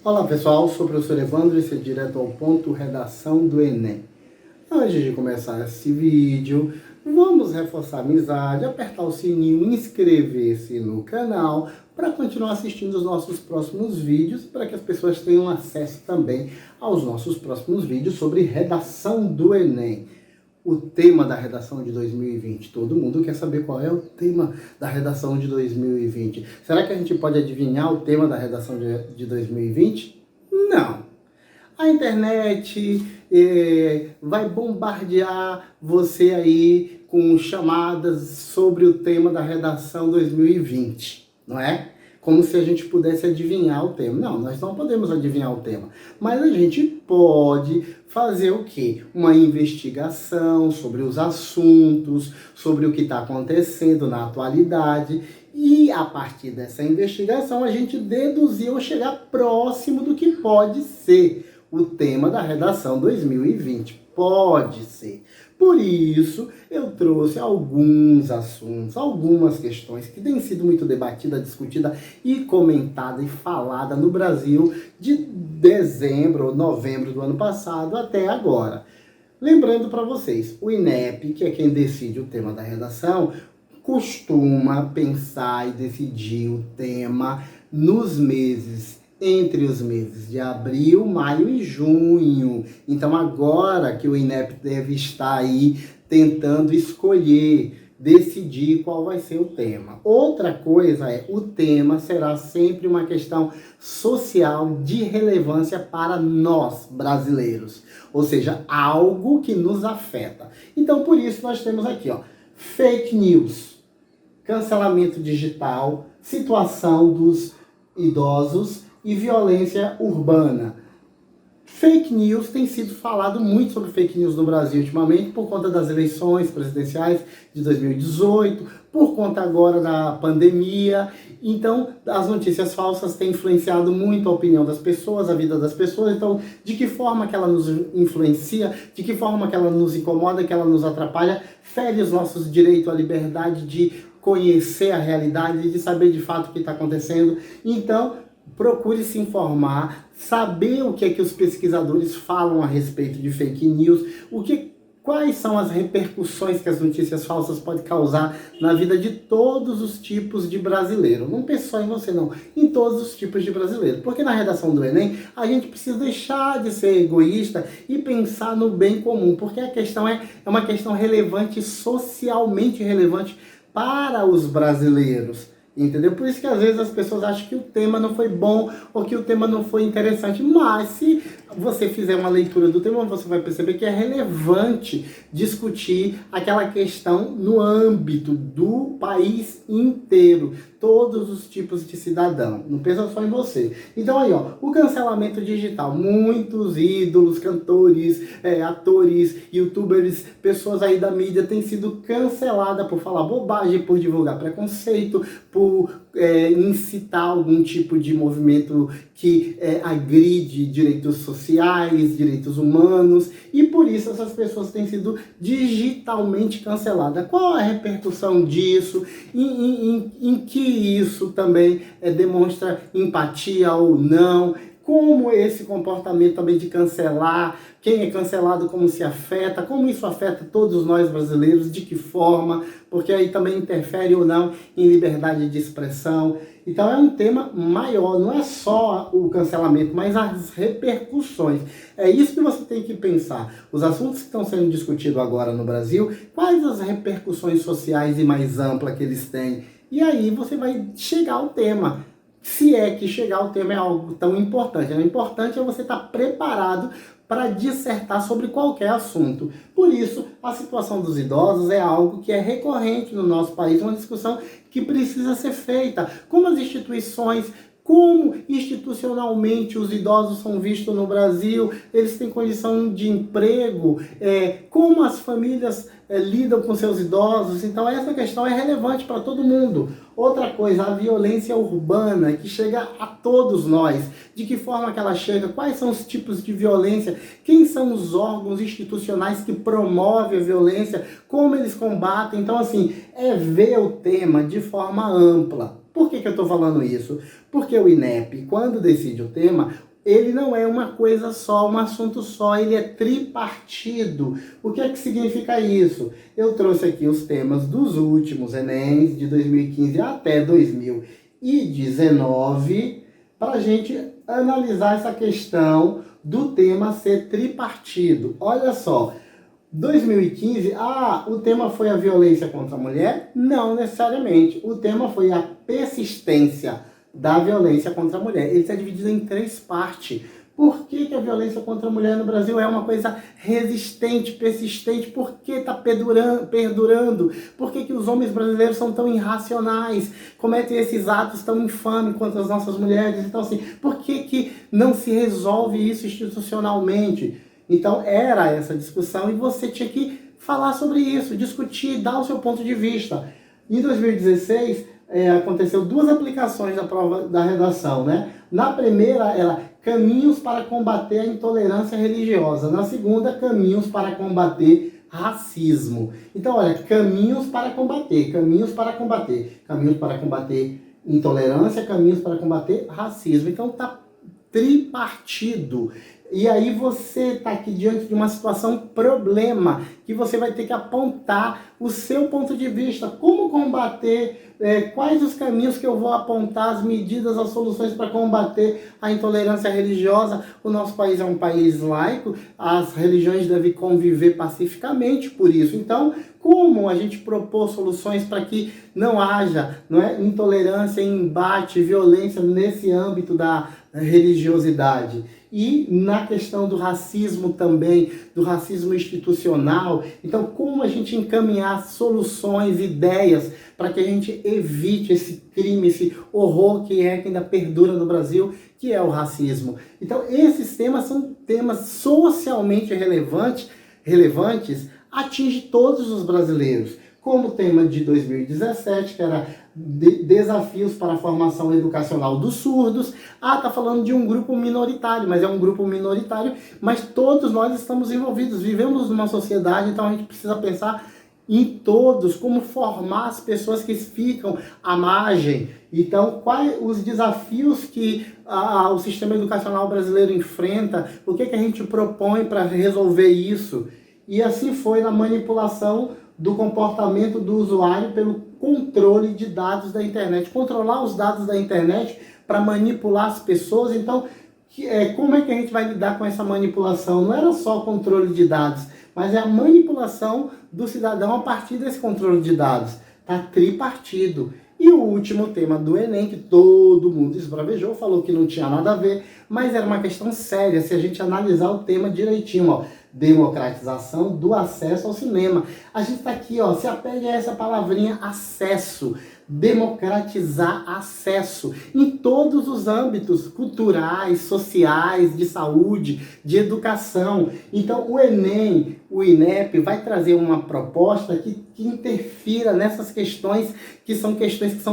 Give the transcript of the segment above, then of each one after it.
Olá pessoal, sou o professor Evandro e esse é direto ao ponto, redação do Enem. Antes de começar esse vídeo, vamos reforçar a amizade, apertar o sininho, inscrever-se no canal para continuar assistindo os nossos próximos vídeos, para que as pessoas tenham acesso também aos nossos próximos vídeos sobre redação do Enem. O tema da redação de 2020. Todo mundo quer saber qual é o tema da redação de 2020. Será que a gente pode adivinhar o tema da redação de 2020? Não. A internet vai bombardear você aí com chamadas sobre o tema da redação 2020, não é? Como se a gente pudesse adivinhar o tema. Não, nós não podemos adivinhar o tema. Mas a gente pode fazer o quê? Uma investigação sobre os assuntos, sobre o que está acontecendo na atualidade. E a partir dessa investigação a gente deduzir ou chegar próximo do que pode ser o tema da redação 2020. Pode ser. Por isso, eu trouxe alguns assuntos, algumas questões que têm sido muito debatida, discutida e comentada e falada no Brasil de dezembro ou novembro do ano passado até agora. Lembrando para vocês, o INEP, que é quem decide o tema da redação, costuma pensar e decidir o tema nos meses entre os meses de abril, maio e junho. Então agora que o INEP deve estar aí tentando escolher, decidir qual vai ser o tema. Outra coisa é, o tema será sempre uma questão social de relevância para nós, brasileiros. Ou seja, algo que nos afeta. Então por isso nós temos aqui, fake news, cancelamento digital, situação dos idosos e violência urbana. Fake news, tem sido falado muito sobre fake news no Brasil ultimamente por conta das eleições presidenciais de 2018, por conta agora da pandemia. Então, as notícias falsas têm influenciado muito a opinião das pessoas, a vida das pessoas. Então, de que forma que ela nos influencia, de que forma que ela nos incomoda, que ela nos atrapalha, fere os nossos direitos à liberdade de conhecer a realidade, de saber de fato o que está acontecendo. Então, procure se informar, saber o que é que os pesquisadores falam a respeito de fake news, quais são as repercussões que as notícias falsas podem causar na vida de todos os tipos de brasileiro. Não pense só em você, não. Em todos os tipos de brasileiro. Porque na redação do Enem, a gente precisa deixar de ser egoísta e pensar no bem comum. Porque a questão é uma questão relevante, socialmente relevante para os brasileiros. Entendeu? Por isso que às vezes as pessoas acham que o tema não foi bom ou que o tema não foi interessante. Mas se você fizer uma leitura do tema, você vai perceber que é relevante discutir aquela questão no âmbito do país inteiro. Todos os tipos de cidadão. Não pensa só em você. Então aí, o cancelamento digital. Muitos ídolos, cantores, atores, youtubers, pessoas aí da mídia têm sido canceladas por falar bobagem, por divulgar preconceito, por incitar algum tipo de movimento que agride direitos sociais, direitos humanos, e por isso essas pessoas têm sido digitalmente canceladas. Qual a repercussão disso? Em que isso também demonstra empatia ou não? Como esse comportamento também de cancelar, quem é cancelado, como se afeta, como isso afeta todos nós brasileiros, de que forma, porque aí também interfere ou não em liberdade de expressão. Então é um tema maior, não é só o cancelamento, mas as repercussões. É isso que você tem que pensar. Os assuntos que estão sendo discutidos agora no Brasil, quais as repercussões sociais e mais amplas que eles têm? E aí você vai chegar ao tema. Se é que chegar ao tema é algo tão importante. O importante é você estar preparado para dissertar sobre qualquer assunto. Por isso, a situação dos idosos é algo que é recorrente no nosso país, uma discussão que precisa ser feita. Como as instituições, como institucionalmente os idosos são vistos no Brasil, eles têm condição de emprego, como as famílias lidam com seus idosos. Então essa questão é relevante para todo mundo. Outra coisa, a violência urbana, que chega a todos nós. De que forma que ela chega? Quais são os tipos de violência? Quem são os órgãos institucionais que promovem a violência? Como eles combatem? Então, assim, ver o tema de forma ampla. Por que eu estou falando isso? Porque o INEP, quando decide o tema, ele não é uma coisa só, um assunto só, ele é tripartido. O que é que significa isso? Eu trouxe aqui os temas dos últimos Enems, de 2015 até 2019, para a gente analisar essa questão do tema ser tripartido. Olha só, 2015, o tema foi a violência contra a mulher? Não necessariamente. O tema foi a persistência da violência contra a mulher. Ele está dividido em 3 partes. Por que a violência contra a mulher no Brasil é uma coisa resistente, persistente? Por que está perdurando? Por que os homens brasileiros são tão irracionais? Cometem esses atos tão infames contra as nossas mulheres? Então, assim, por que não se resolve isso institucionalmente? Então, era essa discussão e você tinha que falar sobre isso, discutir, dar o seu ponto de vista. Em 2016, aconteceu 2 aplicações da prova da redação, né? Na primeira, era caminhos para combater a intolerância religiosa. Na segunda, caminhos para combater racismo. Então, olha, caminhos para combater intolerância, caminhos para combater racismo. Então, tá tripartido. E aí você está aqui diante de uma situação problema, que você vai ter que apontar o seu ponto de vista, como combater, quais os caminhos que eu vou apontar, as medidas, as soluções para combater a intolerância religiosa. O nosso país é um país laico, as religiões devem conviver pacificamente por isso. Então, como a gente propor soluções para que não haja, intolerância, embate, violência nesse âmbito da religiosidade? E na questão do racismo também, do racismo institucional. Então, como a gente encaminhar soluções, ideias, para que a gente evite esse crime, esse horror que ainda perdura no Brasil, que é o racismo. Então, esses temas são temas socialmente relevantes, atinge todos os brasileiros. Como o tema de 2017, que era desafios para a formação educacional dos surdos. Tá falando de um grupo minoritário, mas é um grupo minoritário, mas todos nós estamos envolvidos, vivemos numa sociedade, então a gente precisa pensar em todos, como formar as pessoas que ficam à margem. Então, quais os desafios que o sistema educacional brasileiro enfrenta, o que a gente propõe para resolver isso? E assim foi na manipulação do comportamento do usuário pelo controle de dados da internet. Controlar os dados da internet para manipular as pessoas. Então, como é que a gente vai lidar com essa manipulação? Não era só controle de dados, mas é a manipulação do cidadão a partir desse controle de dados. Está tripartido. E o último tema do Enem, que todo mundo esbravejou, falou que não tinha nada a ver, mas era uma questão séria se a gente analisar o tema direitinho, democratização do acesso ao cinema. A gente está aqui, se apega a essa palavrinha acesso. Democratizar acesso em todos os âmbitos culturais, sociais, de saúde, de educação. Então, o Enem, o INEP, vai trazer uma proposta que interfira nessas questões que são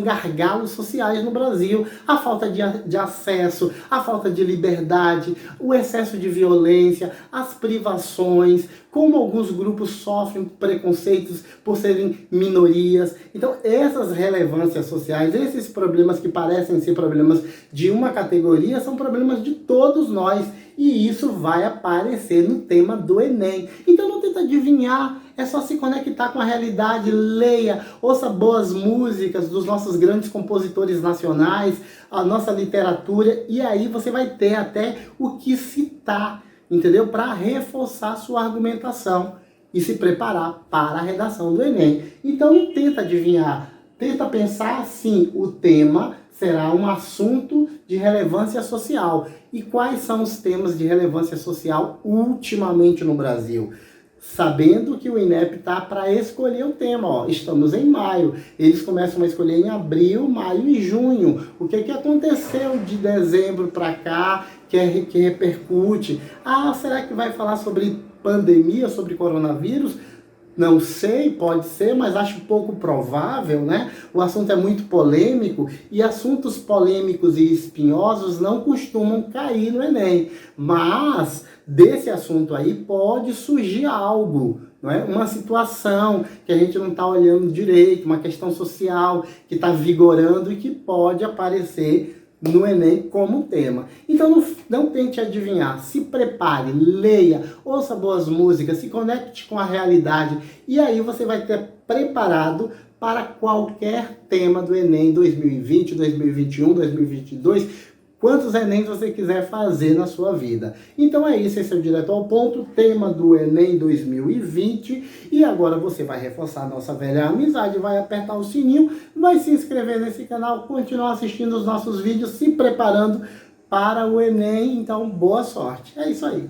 gargalos sociais no Brasil. A falta de acesso, a falta de liberdade, o excesso de violência, as privações, como alguns grupos sofrem preconceitos por serem minorias. Então, essas relevâncias sociais, esses problemas que parecem ser problemas de uma categoria, são problemas de todos nós. E isso vai aparecer no tema do Enem. Então, não tenta adivinhar, é só se conectar com a realidade, leia, ouça boas músicas dos nossos grandes compositores nacionais, a nossa literatura, e aí você vai ter até o que citar, entendeu? Para reforçar sua argumentação e se preparar para a redação do Enem. Então não tenta adivinhar, tenta pensar assim, o tema será um assunto de relevância social. E quais são os temas de relevância social ultimamente no Brasil? Sabendo que o INEP está para escolher o tema, estamos em maio, eles começam a escolher em abril, maio e junho. O que aconteceu de dezembro para cá que repercute? Será que vai falar sobre pandemia, sobre coronavírus? Não sei, pode ser, mas acho pouco provável, né? O assunto é muito polêmico e assuntos polêmicos e espinhosos não costumam cair no Enem. Mas desse assunto aí pode surgir algo, não é? Uma situação que a gente não está olhando direito, uma questão social que está vigorando e que pode aparecer no Enem como tema. Então não tente adivinhar, se prepare, leia, ouça boas músicas, se conecte com a realidade e aí você vai ter preparado para qualquer tema do Enem 2020, 2021, 2022, quantos Enems você quiser fazer na sua vida. Então é isso, esse é o Direto ao Ponto, tema do Enem 2020. E agora você vai reforçar a nossa velha amizade, vai apertar o sininho, vai se inscrever nesse canal, continuar assistindo os nossos vídeos, se preparando para o Enem. Então, boa sorte. É isso aí.